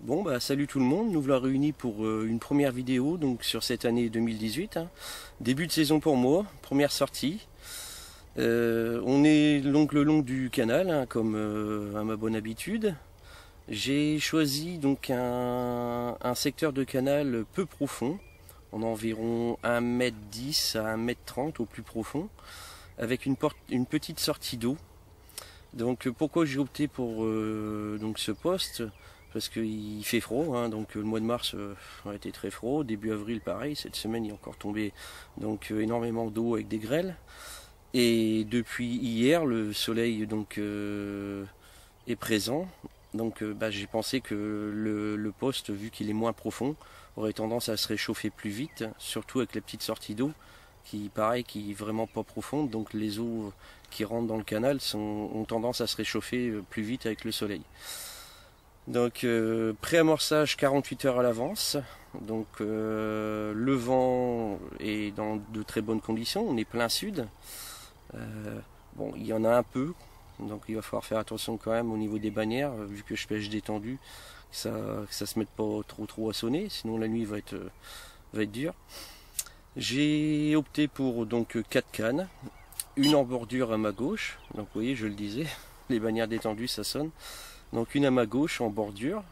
Bon bah salut tout le monde, nous voilà réunis pour une première vidéo donc sur cette année 2018. Début de saison pour moi, première sortie. On est donc le long du canal, comme à ma bonne habitude. J'ai choisi donc un secteur de canal peu profond, en environ 1,10 m à 1,30 m au plus profond, avec une petite sortie d'eau. Donc pourquoi j'ai opté pour donc ce poste? Parce qu'il fait froid, donc le mois de mars a été très froid, début avril pareil, cette semaine il est encore tombé donc énormément d'eau avec des grêles. Et depuis hier le soleil donc est présent, donc j'ai pensé que le poste, vu qu'il est moins profond, aurait tendance à se réchauffer plus vite, surtout avec la petite sortie d'eau qui qui est vraiment pas profonde, donc les eaux qui rentrent dans le canal ont tendance à se réchauffer plus vite avec le soleil. Donc pré-amorçage 48 heures à l'avance, donc le vent est dans de très bonnes conditions, on est plein sud. Bon, il y en a un peu, donc il va falloir faire attention quand même au niveau des bannières, vu que je pêche détendu, que ça se mette pas trop à sonner, sinon la nuit va être dure. J'ai opté pour donc 4 cannes, une en bordure à ma gauche, donc vous voyez je le disais, les bannières détendues ça sonne. Donc une à ma gauche en bordure,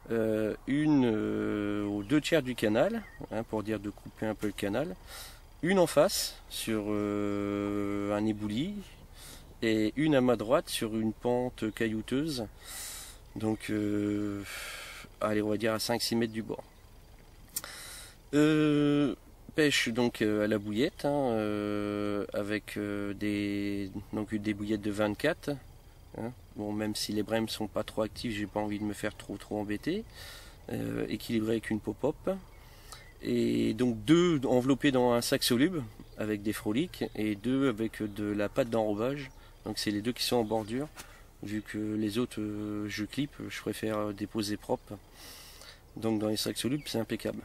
une aux 2/3 du canal, pour dire de couper un peu le canal, une en face sur un éboulis, et une à ma droite sur une pente caillouteuse, donc allez, on va dire à 5-6 mètres du bord. Pêche donc à la bouillette, avec des bouillettes de 24. Bon, même si les brèmes sont pas trop actives, j'ai pas envie de me faire trop embêter. Équilibré avec une pop-up. Et donc 2 enveloppés dans un sac soluble avec des froliques et 2 avec de la pâte d'enrobage. Donc c'est les 2 qui sont en bordure. Vu que les autres je clip, je préfère déposer propre. Donc dans les sacs solubles c'est impeccable.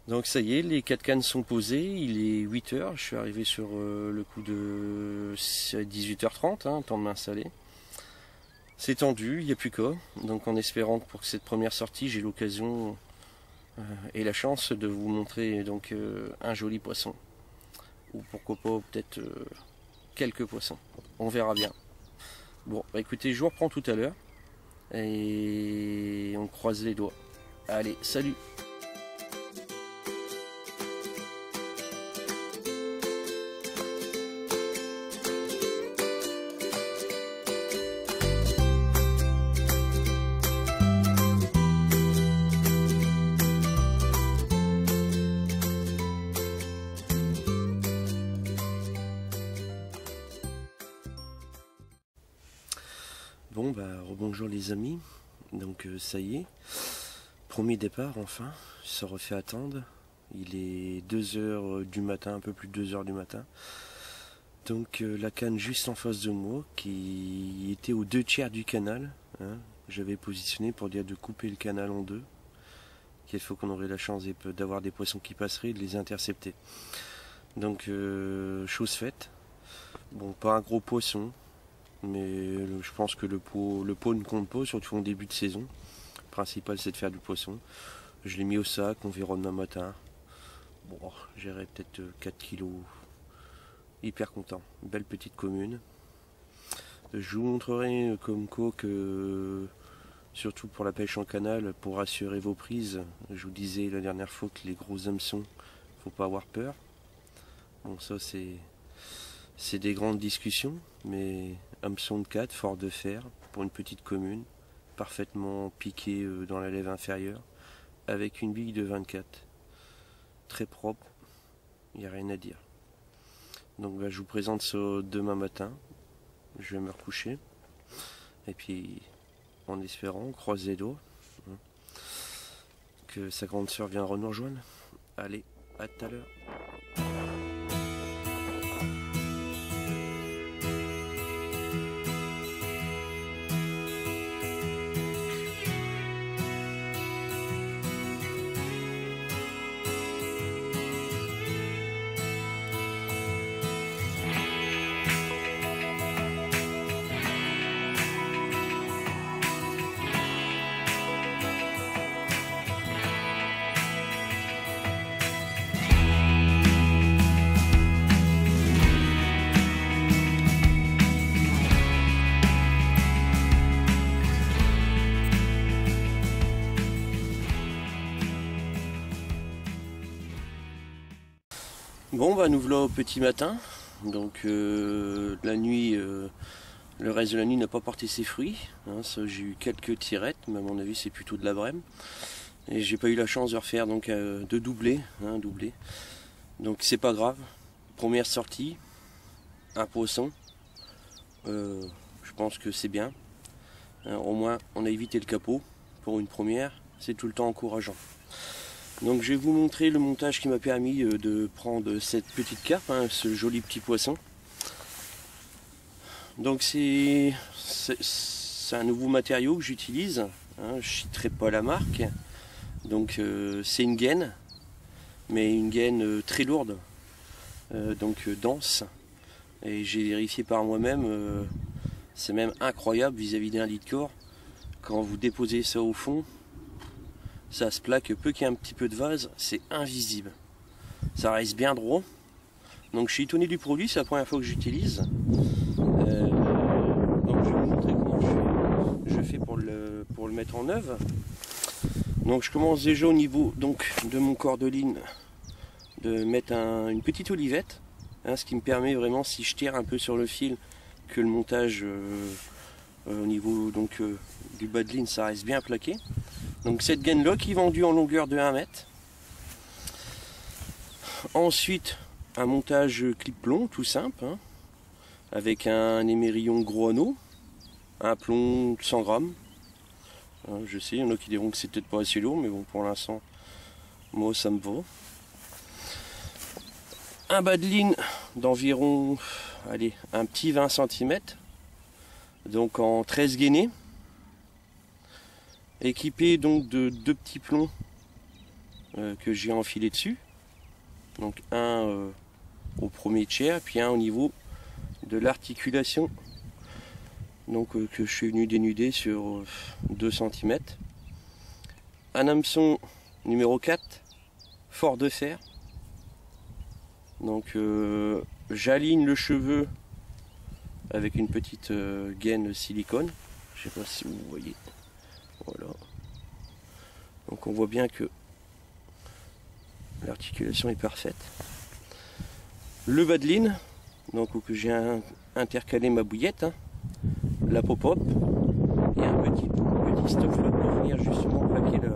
Donc ça y est, les 4 cannes sont posées, il est 8 h, je suis arrivé sur le coup de 18h30, temps de m'installer. C'est tendu, il n'y a plus qu'à, donc en espérant que pour cette première sortie, j'ai l'occasion et la chance de vous montrer donc un joli poisson. Ou pourquoi pas peut-être quelques poissons, on verra bien. Bon, bah écoutez, je vous reprends tout à l'heure, et on croise les doigts. Allez, salut! Bon bah rebonjour les amis, donc ça y est, premier départ enfin, ça refait attendre, il est 2 h du matin, un peu plus de 2 h du matin, donc la canne juste en face de moi qui était aux 2/3 du canal, j'avais positionné pour dire de couper le canal en deux, qu'il faut qu'on aurait la chance d'avoir des poissons qui passeraient et de les intercepter. Donc chose faite, bon pas un gros poisson, mais je pense que le pot ne compte pas, surtout en début de saison. Le principal c'est de faire du poisson. Je l'ai mis au sac, on verra demain matin. Bon, j'irai peut-être 4 kilos. Hyper content, belle petite commune. Je vous montrerai comme quoi que, surtout pour la pêche en canal, pour assurer vos prises, je vous disais la dernière fois que les gros hameçons, faut pas avoir peur. Bon, ça c'est des grandes discussions, mais hameçon de 4, fort de fer, pour une petite commune, parfaitement piqué dans la lèvre inférieure, avec une bille de 24. Très propre, il n'y a rien à dire. Donc je vous présente ça demain matin, je vais me recoucher, et puis en espérant, croiser les doigts, que sa grande sœur viendra nous rejoindre. Allez, à tout à l'heure. Bon bah nous voilà au petit matin, donc la nuit, le reste de la nuit n'a pas porté ses fruits, hein, j'ai eu quelques tirettes, mais à mon avis c'est plutôt de la brème, et j'ai pas eu la chance de refaire donc de doubler, donc c'est pas grave. Première sortie, un poisson, je pense que c'est bien, hein, au moins on a évité le capot pour une première, c'est tout le temps encourageant. Donc je vais vous montrer le montage qui m'a permis de prendre cette petite carpe, hein, ce joli petit poisson. Donc c'est un nouveau matériau que j'utilise, hein, je ne citerai pas la marque. Donc c'est une gaine, mais une gaine très lourde, donc dense. Et j'ai vérifié par moi-même, c'est même incroyable vis-à-vis d'un lit de corps. Quand vous déposez ça au fond, ça se plaque, peu qu'il y ait un petit peu de vase, c'est invisible. Ça reste bien droit. Donc je suis étonné du produit, c'est la première fois que j'utilise. Donc je vais vous montrer comment je fais pour le mettre en œuvre. Donc je commence déjà au niveau donc, de mon cordeline de mettre une petite olivette. Hein, ce qui me permet vraiment, si je tire un peu sur le fil, que le montage au niveau donc, du bas de ligne, ça reste bien plaqué. Donc cette gaine-là qui est vendue en longueur de 1 mètre. Ensuite, un montage clip plomb tout simple, hein, avec un émerillon gros anneau, un plomb de 100 grammes. Hein, je sais, il y en a qui diront que c'est peut-être pas assez lourd, mais bon, pour l'instant, moi ça me va. Un bas de ligne d'environ, allez, un petit 20 cm, donc en 13 gainés. Équipé donc de 2 petits plombs que j'ai enfilé dessus, donc un au premier tiers puis un au niveau de l'articulation, donc que je suis venu dénuder sur 2 cm. Un hameçon numéro 4 fort de fer, donc j'aligne le cheveu avec une petite gaine silicone, je sais pas si vous voyez. Voilà. Donc on voit bien que l'articulation est parfaite. Le bas de ligne, donc où j'ai intercalé ma bouillette, hein, la pop-up et un petit stuff là pour venir justement plaquer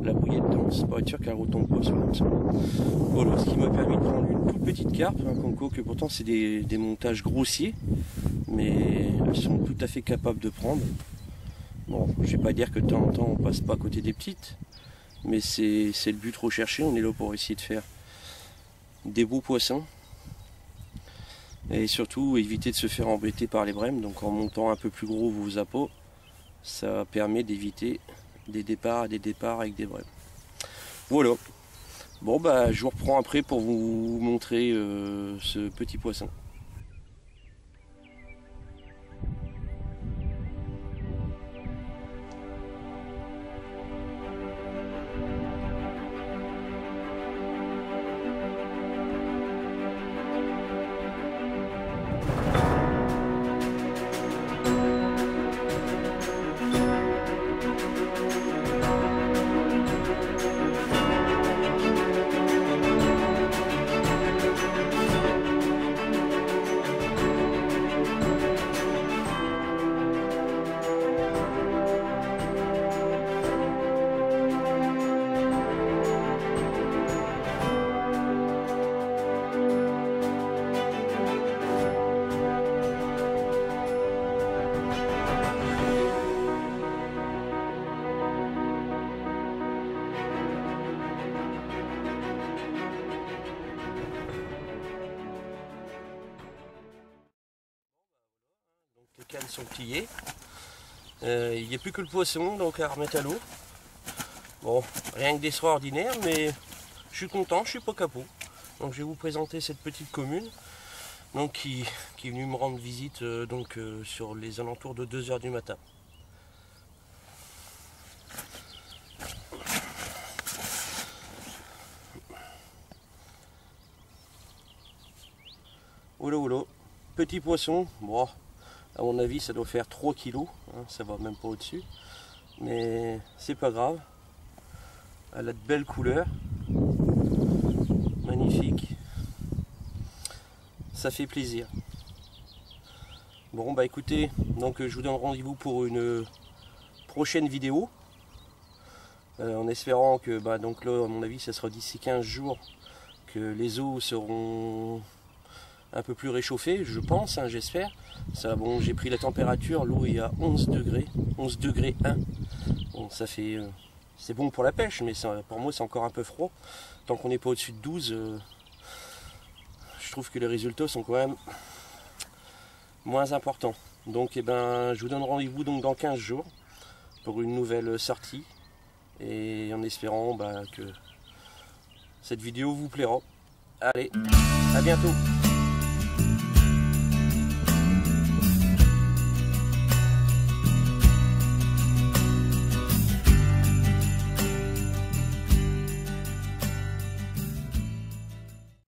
la bouillette dense pour être sûr qu'elle ne retombe pas sur l'hameçon. Voilà, ce qui m'a permis de prendre une toute petite carpe, un conco que pourtant c'est des montages grossiers, mais elles sont tout à fait capables de prendre. Bon, je vais pas dire que de temps en temps on passe pas à côté des petites, mais c'est le but recherché, on est là pour essayer de faire des beaux poissons. Et surtout éviter de se faire embêter par les brèmes, donc en montant un peu plus gros vos appâts, ça permet d'éviter des départs avec des brèmes. Voilà. Bon bah je vous reprends après pour vous montrer ce petit poisson. Les cannes sont pliées. Il n'y a plus que le poisson, donc à remettre à l'eau. Bon, rien que d'extraordinaire, mais je suis content, je suis pas capot. Donc je vais vous présenter cette petite commune donc, qui est venue me rendre visite sur les alentours de 2 h du matin. Oula oula, petit poisson, bon, à mon avis ça doit faire 3 kg, hein, ça va même pas au-dessus, mais c'est pas grave. Elle a de belles couleurs, magnifique. ça fait plaisir. Bon bah écoutez, donc je vous donne rendez-vous pour une prochaine vidéo. En espérant que donc là à mon avis ça sera d'ici 15 jours que les eaux seront un peu plus réchauffées, je pense, hein, j'espère. Ça, bon, j'ai pris la température, l'eau est à 11 degrés, 11 degrés 1. Bon, ça fait, c'est bon pour la pêche, mais ça, pour moi c'est encore un peu froid. Tant qu'on n'est pas au-dessus de 12, je trouve que les résultats sont quand même moins importants. Donc eh ben, je vous donne rendez-vous donc dans 15 jours pour une nouvelle sortie. Et en espérant que cette vidéo vous plaira. Allez, à bientôt!